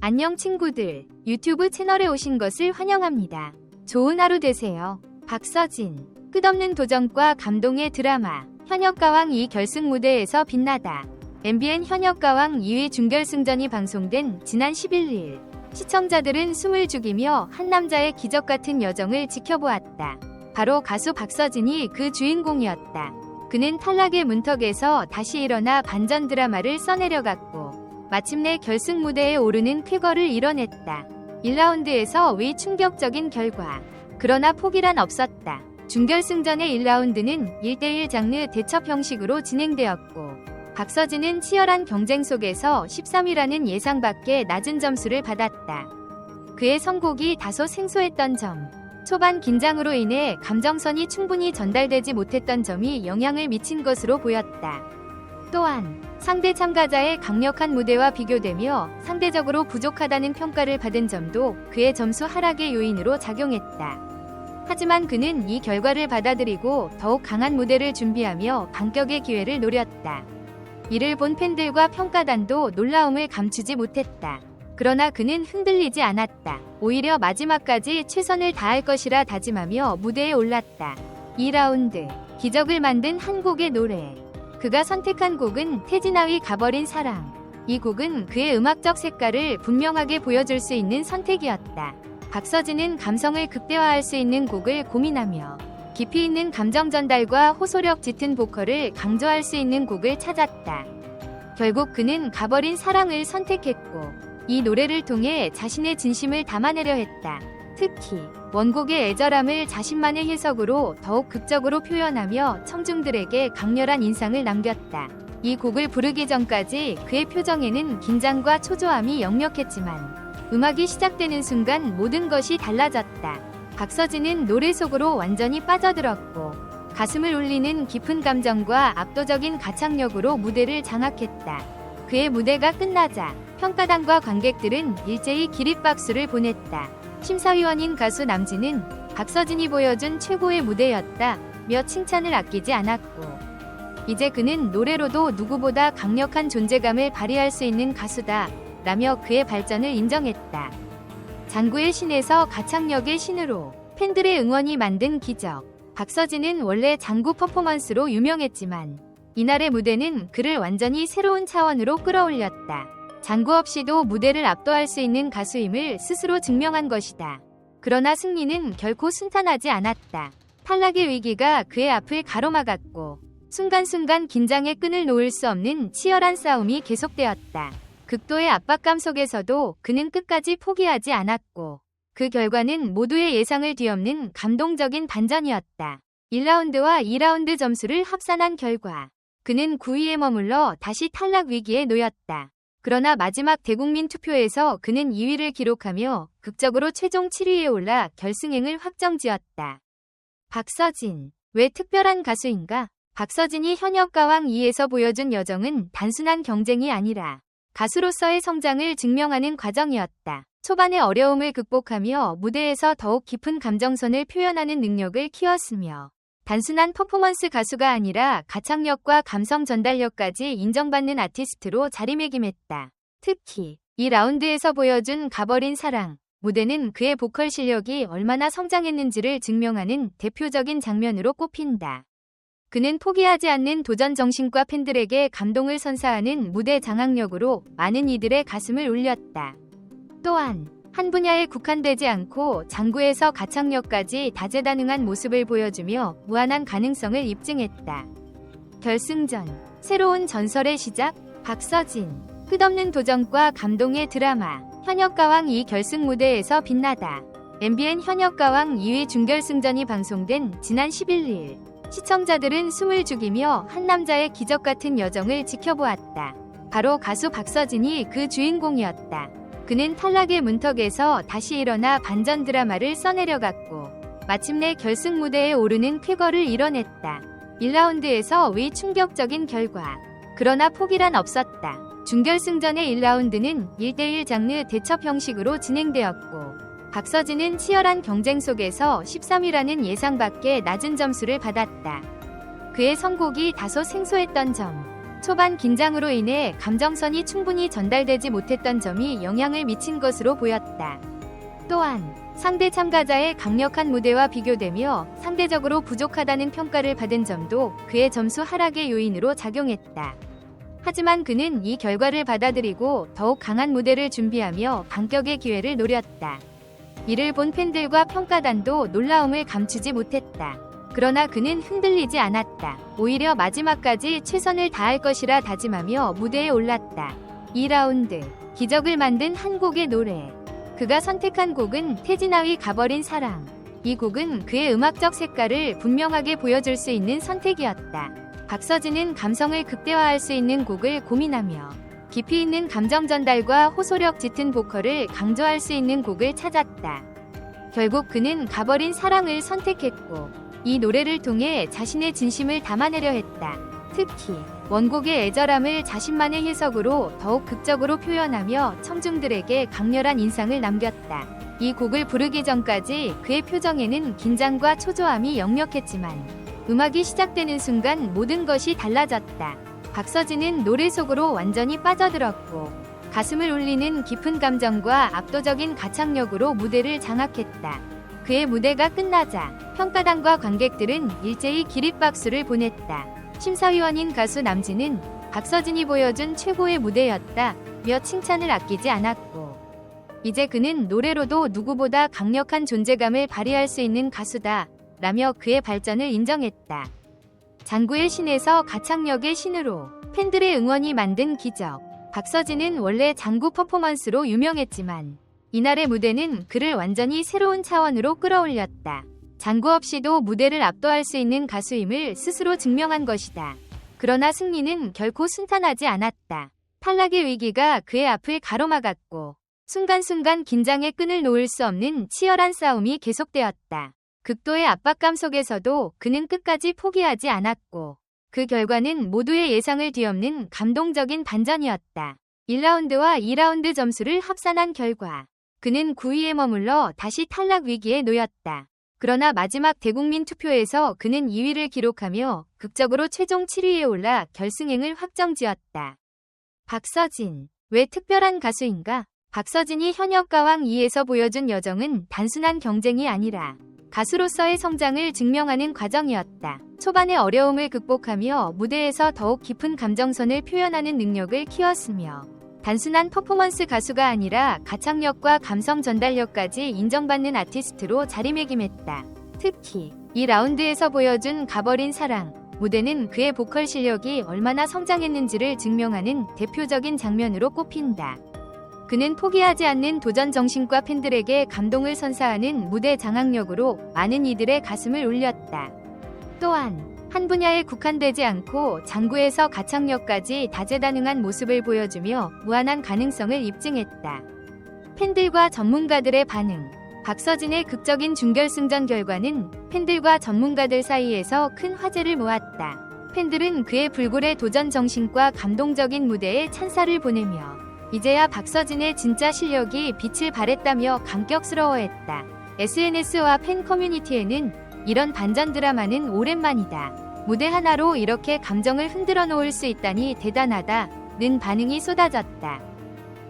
안녕 친구들, 유튜브 채널에 오신 것을 환영합니다. 좋은 하루 되세요. 박서진, 끝없는 도전과 감동의 드라마 현역가왕 2 결승 무대에서 빛나다. MBN 현역가왕 2위 준결승전이 방송된 지난 11일, 시청자들은 숨을 죽이며 한 남자의 기적같은 여정을 지켜보았다. 바로 가수 박서진이 그 주인공이었다. 그는 탈락의 문턱에서 다시 일어나 반전 드라마를 써내려갔고 마침내 결승 무대에 오르는 쾌거를 이뤄냈다. 1라운드에서 위 충격적인 결과. 그러나 포기란 없었다. 준결승전의 1라운드는 1대1 장르 대첩 형식으로 진행되었고 박서진은 치열한 경쟁 속에서 13위라는 예상 밖의 낮은 점수를 받았다. 그의 선곡이 다소 생소했던 점, 초반 긴장으로 인해 감정선이 충분히 전달되지 못했던 점이 영향을 미친 것으로 보였다. 또한 상대 참가자의 강력한 무대와 비교되며 상대적으로 부족하다는 평가를 받은 점도 그의 점수 하락의 요인으로 작용했다. 하지만 그는 이 결과를 받아들이고 더욱 강한 무대를 준비하며 반격의 기회를 노렸다. 이를 본 팬들과 평가단도 놀라움을 감추지 못했다. 그러나 그는 흔들리지 않았다. 오히려 마지막까지 최선을 다할 것이라 다짐하며 무대에 올랐다. 2라운드, 기적을 만든 한 곡의 노래. 그가 선택한 곡은 태진아의 가버린 사랑. 이 곡은 그의 음악적 색깔을 분명하게 보여줄 수 있는 선택이었다. 박서진은 감성을 극대화할 수 있는 곡을 고민하며 깊이 있는 감정 전달과 호소력 짙은 보컬을 강조할 수 있는 곡을 찾았다. 결국 그는 가버린 사랑을 선택했고 이 노래를 통해 자신의 진심을 담아내려 했다. 특히 원곡의 애절함을 자신만의 해석으로 더욱 극적으로 표현하며 청중들에게 강렬한 인상을 남겼다. 이 곡을 부르기 전까지 그의 표정에는 긴장과 초조함이 역력했지만 음악이 시작되는 순간 모든 것이 달라졌다. 박서진은 노래 속으로 완전히 빠져들었고 가슴을 울리는 깊은 감정과 압도적인 가창력으로 무대를 장악했다. 그의 무대가 끝나자 평가단과 관객들은 일제히 기립박수를 보냈다. 심사위원인 가수 남진은 박서진이 보여준 최고의 무대였다며 칭찬을 아끼지 않았고 이제 그는 노래로도 누구보다 강력한 존재감을 발휘할 수 있는 가수다 라며 그의 발전을 인정했다. 장구의 신에서 가창력의 신으로 팬들의 응원이 만든 기적. 박서진은 원래 장구 퍼포먼스로 유명했지만 이날의 무대는 그를 완전히 새로운 차원으로 끌어올렸다. 장구 없이도 무대를 압도할 수 있는 가수임을 스스로 증명한 것이다. 그러나 승리는 결코 순탄하지 않았다. 탈락의 위기가 그의 앞을 가로막았고 순간순간 긴장의 끈을 놓을 수 없는 치열한 싸움이 계속되었다. 극도의 압박감 속에서도 그는 끝까지 포기하지 않았고 그 결과는 모두의 예상을 뒤엎는 감동적인 반전이었다. 1라운드와 2라운드 점수를 합산한 결과 그는 9위에 머물러 다시 탈락 위기에 놓였다. 그러나 마지막 대국민 투표에서 그는 2위를 기록하며 극적으로 최종 7위에 올라 결승행을 확정지었다. 박서진, 왜 특별한 가수인가? 박서진이 현역가왕 2에서 보여준 여정은 단순한 경쟁이 아니라 가수로서의 성장을 증명하는 과정이었다. 초반의 어려움을 극복하며 무대에서 더욱 깊은 감정선을 표현하는 능력을 키웠으며 단순한 퍼포먼스 가수가 아니라 가창력과 감성 전달력까지 인정받는 아티스트로 자리매김했다. 특히 이 라운드에서 보여준 가버린 사랑 무대는 그의 보컬 실력이 얼마나 성장했는지를 증명하는 대표적인 장면으로 꼽힌다. 그는 포기하지 않는 도전 정신과 팬들에게 감동을 선사하는 무대 장악력으로 많은 이들의 가슴을 울렸다. 또한 한 분야에 국한되지 않고 장구에서 가창력까지 다재다능한 모습을 보여주며 무한한 가능성을 입증했다. 결승전, 새로운 전설의 시작, 박서진, 끝없는 도전과 감동의 드라마, 현역가왕 2 결승 무대에서 빛나다. MBN 현역가왕 2위 준결승전이 방송된 지난 11일, 시청자들은 숨을 죽이며 한 남자의 기적같은 여정을 지켜보았다. 바로 가수 박서진이 그 주인공이었다. 그는 탈락의 문턱에서 다시 일어나 반전 드라마를 써내려갔고 마침내 결승 무대에 오르는 쾌거를 이뤄냈다. 1라운드에서 위 충격적인 결과. 그러나 포기란 없었다. 준결승전의 1라운드는 1대1 장르 대첩 형식으로 진행되었고 박서진은 치열한 경쟁 속에서 13위라는 예상 밖의 낮은 점수를 받았다. 그의 선곡이 다소 생소했던 점, 초반 긴장으로 인해 감정선이 충분히 전달되지 못했던 점이 영향을 미친 것으로 보였다. 또한 상대 참가자의 강력한 무대와 비교되며 상대적으로 부족하다는 평가를 받은 점도 그의 점수 하락의 요인으로 작용했다. 하지만 그는 이 결과를 받아들이고 더욱 강한 무대를 준비하며 반격의 기회를 노렸다. 이를 본 팬들과 평가단도 놀라움을 감추지 못했다. 그러나 그는 흔들리지 않았다. 오히려 마지막까지 최선을 다할 것이라 다짐하며 무대에 올랐다. 2라운드 기적을 만든 한 곡의 노래. 그가 선택한 곡은 태진아의 가버린 사랑. 이 곡은 그의 음악적 색깔을 분명하게 보여줄 수 있는 선택이었다. 박서진은 감성을 극대화할 수 있는 곡을 고민하며 깊이 있는 감정 전달과 호소력 짙은 보컬을 강조할 수 있는 곡을 찾았다. 결국 그는 가버린 사랑을 선택했고 이 노래를 통해 자신의 진심을 담아내려 했다. 특히 원곡의 애절함을 자신만의 해석으로 더욱 극적으로 표현하며 청중들에게 강렬한 인상을 남겼다. 이 곡을 부르기 전까지 그의 표정에는 긴장과 초조함이 역력했지만 음악이 시작되는 순간 모든 것이 달라졌다. 박서진은 노래 속으로 완전히 빠져들었고 가슴을 울리는 깊은 감정과 압도적인 가창력으로 무대를 장악했다. 그의 무대가 끝나자 평가단과 관객들은 일제히 기립박수를 보냈다. 심사위원인 가수 남진은 박서진이 보여준 최고의 무대였다며 칭찬을 아끼지 않았고 이제 그는 노래로도 누구보다 강력한 존재감을 발휘할 수 있는 가수다 라며 그의 발전을 인정했다. 장구의 신에서 가창력의 신으로 팬들의 응원이 만든 기적. 박서진은 원래 장구 퍼포먼스로 유명했지만 이날의 무대는 그를 완전히 새로운 차원으로 끌어올렸다. 장구 없이도 무대를 압도할 수 있는 가수임을 스스로 증명한 것이다. 그러나 승리는 결코 순탄하지 않았다. 탈락의 위기가 그의 앞을 가로막았고 순간순간 긴장의 끈을 놓을 수 없는 치열한 싸움이 계속되었다. 극도의 압박감 속에서도 그는 끝까지 포기하지 않았고 그 결과는 모두의 예상을 뒤엎는 감동적인 반전이었다. 1라운드와 2라운드 점수를 합산한 결과 그는 9위에 머물러 다시 탈락 위기에 놓였다. 그러나 마지막 대국민 투표에서 그는 2위를 기록하며 극적으로 최종 7위에 올라 결승행을 확정지었다. 박서진, 왜 특별한 가수인가? 박서진이 현역가왕 2에서 보여준 여정은 단순한 경쟁이 아니라 가수로서의 성장을 증명하는 과정이었다. 초반의 어려움을 극복하며 무대에서 더욱 깊은 감정선을 표현하는 능력을 키웠으며 단순한 퍼포먼스 가수가 아니라 가창력과 감성 전달력까지 인정받는 아티스트로 자리매김했다. 특히 이 라운드에서 보여준 가버린 사랑 무대는 그의 보컬 실력이 얼마나 성장했는지를 증명하는 대표적인 장면으로 꼽힌다. 그는 포기하지 않는 도전 정신과 팬들에게 감동을 선사하는 무대 장악력으로 많은 이들의 가슴을 울렸다. 또한 한 분야에 국한되지 않고 장구에서 가창력까지 다재다능한 모습을 보여주며 무한한 가능성을 입증했다. 팬들과 전문가들의 반응. 박서진의 극적인 준결승전 결과는 팬들과 전문가들 사이에서 큰 화제를 모았다. 팬들은 그의 불굴의 도전 정신과 감동적인 무대에 찬사를 보내며 이제야 박서진의 진짜 실력이 빛을 발했다며 감격스러워했다. SNS와 팬 커뮤니티에는 이런 반전 드라마는 오랜만이다. 무대 하나로 이렇게 감정을 흔들어 놓을 수 있다니 대단하다는 반응이 쏟아졌다.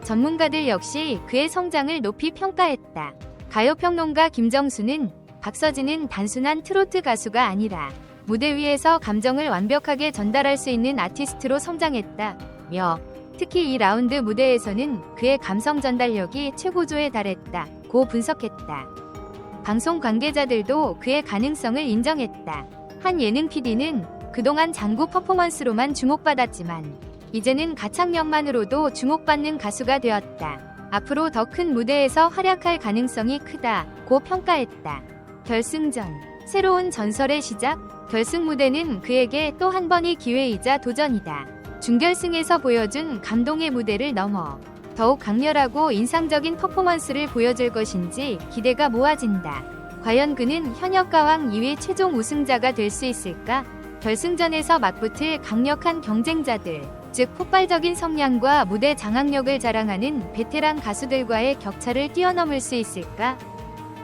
전문가들 역시 그의 성장을 높이 평가했다. 가요평론가 김정수는 박서진은 단순한 트로트 가수가 아니라 무대 위에서 감정을 완벽하게 전달할 수 있는 아티스트로 성장했다며 특히 이 라운드 무대에서는 그의 감성 전달력이 최고조에 달했다고 분석했다. 방송 관계자들도 그의 가능성을 인정했다. 한 예능 PD는 그동안 장구 퍼포먼스로만 주목받았지만 이제는 가창력만으로도 주목받는 가수가 되었다. 앞으로 더 큰 무대에서 활약할 가능성이 크다고 평가했다. 결승전, 새로운 전설의 시작. 결승 무대는 그에게 또 한 번의 기회이자 도전이다. 준결승에서 보여준 감동의 무대를 넘어 더욱 강렬하고 인상적인 퍼포먼스를 보여줄 것인지 기대가 모아진다. 과연 그는 현역가왕 2위 최종 우승자가 될 수 있을까? 결승전에서 맞붙을 강력한 경쟁자들, 즉 폭발적인 성량과 무대 장악력을 자랑하는 베테랑 가수들과의 격차를 뛰어넘을 수 있을까?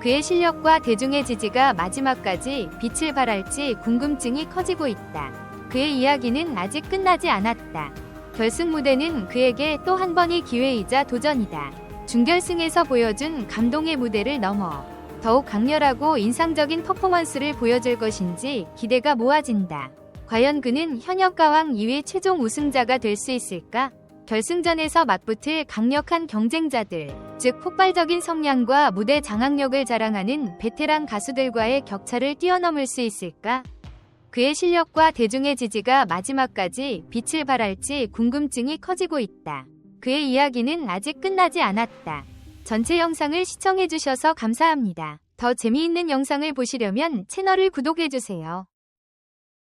그의 실력과 대중의 지지가 마지막까지 빛을 발할지 궁금증이 커지고 있다. 그의 이야기는 아직 끝나지 않았다. 결승 무대는 그에게 또 한 번의 기회이자 도전이다. 준결승에서 보여준 감동의 무대를 넘어 더욱 강렬하고 인상적인 퍼포먼스를 보여줄 것인지 기대가 모아진다. 과연 그는 현역가왕 2위 최종 우승자가 될 수 있을까? 결승전에서 맞붙을 강력한 경쟁자들, 즉 폭발적인 성량과 무대 장악력을 자랑하는 베테랑 가수들과의 격차를 뛰어넘을 수 있을까? 그의 실력과 대중의 지지가 마지막까지 빛을 발할지 궁금증이 커지고 있다. 그의 이야기는 아직 끝나지 않았다. 전체 영상을 시청해주셔서 감사합니다. 더 재미있는 영상을 보시려면 채널을 구독해주세요.